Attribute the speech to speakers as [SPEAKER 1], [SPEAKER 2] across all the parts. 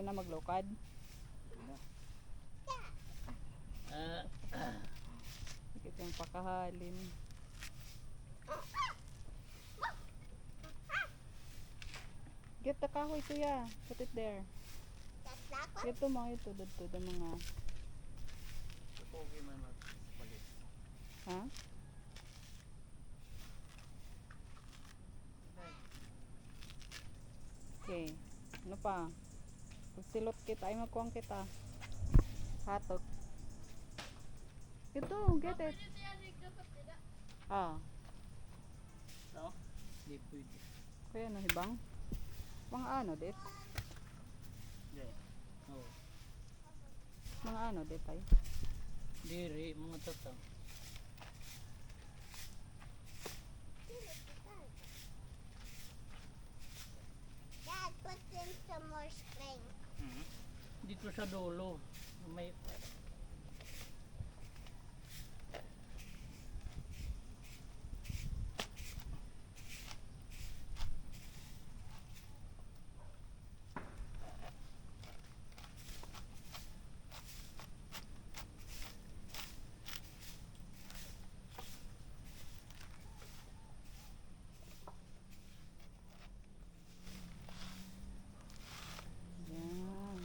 [SPEAKER 1] na maglukad. Ikit yung pakahalin. Get the kahoy kuya. Put it there. Ito mga ito. Dito mga. Ha? Okay. Ano pa? Pagsilot kita, ay magkuwang kita. Hatok. Ito, get it. Ah.
[SPEAKER 2] No? Hindi pwede.
[SPEAKER 1] Kaya ano, hibang? Mga ano, dit?
[SPEAKER 2] Hindi. Oo.
[SPEAKER 1] Mga ano, dit ay?
[SPEAKER 2] Diri, mga tatang.
[SPEAKER 3] Dad, put in some more string.
[SPEAKER 2] Dito sa dulo. May
[SPEAKER 1] Yan.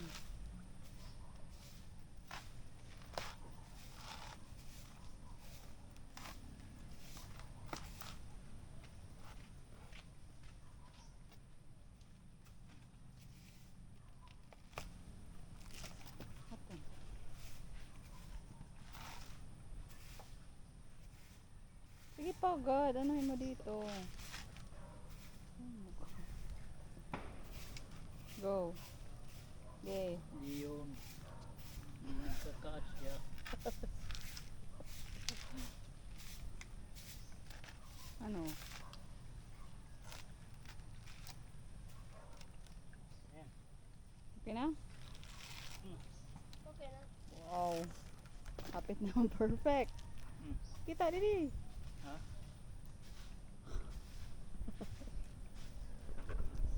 [SPEAKER 1] Ito. Sige pa, God. Anuhin mo dito? Go. Yay.
[SPEAKER 2] hindi yun. Hindi nagkakasya.
[SPEAKER 1] Ano?
[SPEAKER 2] Ayan.
[SPEAKER 1] Okay na?
[SPEAKER 3] Okay na.
[SPEAKER 1] Wow. Kapit naman perfect.
[SPEAKER 2] Hmm.
[SPEAKER 1] Kita, didi.
[SPEAKER 2] Ha?